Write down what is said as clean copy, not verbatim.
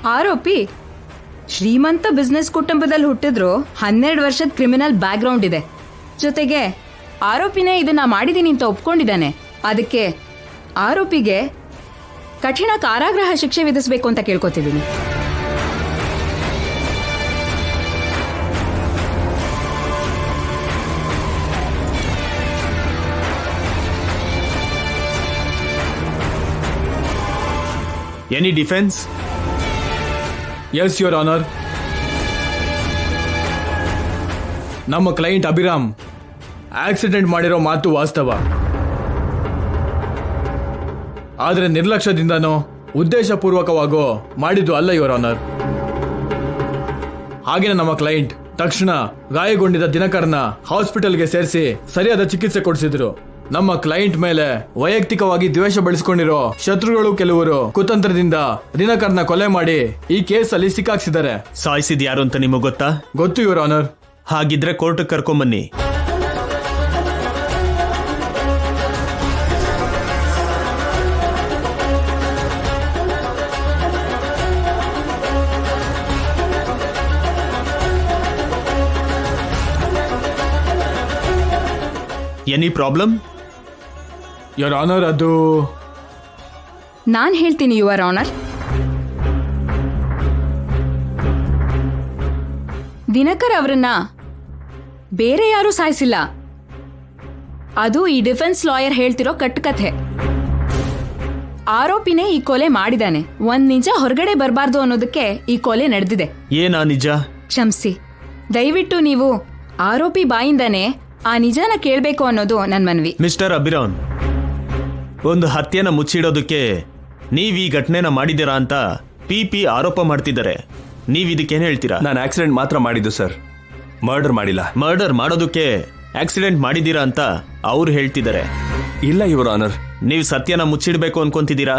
ಆರೋಪಿ ಶ್ರೀಮಂತ ಬಿಸ್ನೆಸ್ ಕುಟುಂಬದಲ್ಲಿ ಹುಟ್ಟಿದ್ರು 12 ವರ್ಷದ ಕ್ರಿಮಿನಲ್ ಬ್ಯಾಕ್ ಗ್ರೌಂಡ್ ಇದೆ. ಜೊತೆಗೆ ಆರೋಪಿನೇ ಇದನ್ನ ಮಾಡಿದೀನಿ ಅಂತ ಒಪ್ಕೊಂಡಿದ್ದಾನೆ. ಅದಕ್ಕೆ ಆರೋಪಿಗೆ ಕಠಿಣ ಕಾರಾಗೃಹ ಶಿಕ್ಷೆ ವಿಧಿಸಬೇಕು ಅಂತ ಕೇಳ್ಕೊತಿದ್ದೀನಿ. Any defence? Yes your honour. ನಮ್ಮ ಕ್ಲೈಂಟ್ ಅಭಿರಾಮ್ ಆಕ್ಸಿಡೆಂಟ್ ಮಾಡಿರೋ ಮಾತು ವಾಸ್ತವ. ಆದರೆ ನಿರ್ಲಕ್ಷ್ಯದಿಂದನೋ ಉದ್ದೇಶಪೂರ್ವಕವಾಗೋ ಮಾಡಿದ್ದು ಅಲ್ಲ ಯುವರ್ ಆನರ್. ಹಾಗೆಯೇ ನಮ್ಮ ಕ್ಲೈಂಟ್ ತಕ್ಷಣ ಗಾಯಗೊಂಡಿದ್ದ ದಿನಕರ್ನ ಹಾಸ್ಪಿಟಲ್ಗೆ ಸೇರಿಸಿ ಸರಿಯಾದ ಚಿಕಿತ್ಸೆ ಕೊಡಿಸಿದ್ರು. ನಮ್ಮ ಕ್ಲೈಂಟ್ ಮೇಲೆ ವೈಯಕ್ತಿಕವಾಗಿ ದ್ವೇಷ ಬೆಳೆಸಿಕೊಂಡಿರೋ ಶತ್ರುಗಳು ಕೆಲವರು ಕುತಂತ್ರದಿಂದ ದಿನಕರ್ನ ಕೊಲೆ ಮಾಡಿ ಈ ಕೇಸಲ್ಲಿ ಸಿಕ್ಕಾಕ್ಸಿದ್ದಾರೆ. ಸಾಯಿಸಿದ್ ಯಾರು ಅಂತ ನಿಮಗೆ ಗೊತ್ತಾ? ಗೊತ್ತು ಯುವರ್ ಆನರ್. ಹಾಗಿದ್ರೆ ಕೋರ್ಟ್ ಕರ್ಕೊಂಬನ್ನಿ. Any problem? ಯುವರ್ ಆನರ್, ಅದು ನಾನ್ ಹೇಳ್ತೀನಿ ಯುವರ್ ಆನರ್. ದಿನಕರ್ ಅವರನ್ನ ಬೇರೆ ಯಾರೂ ಸಾಯಿಸಿಲ್ಲ. ಅದು ಈ ಡಿಫೆನ್ಸ್ ಲಾಯರ್ ಹೇಳ್ತಿರೋ ಕಟ್ಟುಕಥೆ. ಆರೋಪಿನೇ ಈ ಕೊಲೆ ಮಾಡಿದಾನೆ. ಒಂದ್ ನಿಜ ಹೊರಗಡೆ ಬರಬಾರ್ದು ಅನ್ನೋದಕ್ಕೆ ಈ ಕೊಲೆ ನಡೆದಿದೆ. ಏನಾ ನಿಜ? ಕ್ಷಮಿಸಿ, ದಯವಿಟ್ಟು ನೀವು ಆರೋಪಿ ಬಾಯಿಂದಾನೆ ಆ ನಿಜಾನ ಕೇಳಬೇಕು ಅನ್ನೋದು ನನ್ನ ಮನವಿ. ಮಿಸ್ಟರ್ ಅಭಿರಾಮ್, ಒಂದು ಹತ್ಯೆನ ಮುಚ್ಚಿಡೋದಕ್ಕೆ ನೀವ್ ಈ ಘಟನೆನ ಮಾಡಿದ್ದೀರಾ ಅಂತ ಪಿ ಆರೋಪ ಮಾಡ್ತಿದ್ದಾರೆ. ನೀವ್ ಇದಕ್ಕೇನು ಹೇಳ್ತೀರಾ? ನಾನು ಆಕ್ಸಿಡೆಂಟ್ ಮಾತ್ರ ಮಾಡಿದ್ದು ಸರ್, ಮರ್ಡರ್ ಮಾಡಿಲ್ಲ. ಮರ್ಡರ್ ಮಾಡೋದಕ್ಕೆ ಆಕ್ಸಿಡೆಂಟ್ ಮಾಡಿದ್ದೀರಾ ಅಂತ ಅವ್ರು ಹೇಳ್ತಿದ್ದಾರೆ. ಇಲ್ಲ ಯುವರ್ ಆನರ್. ನೀವು ಸತ್ಯನ ಮುಚ್ಚಿಡ್ಬೇಕು ಅನ್ಕೊಂತಿದ್ದೀರಾ?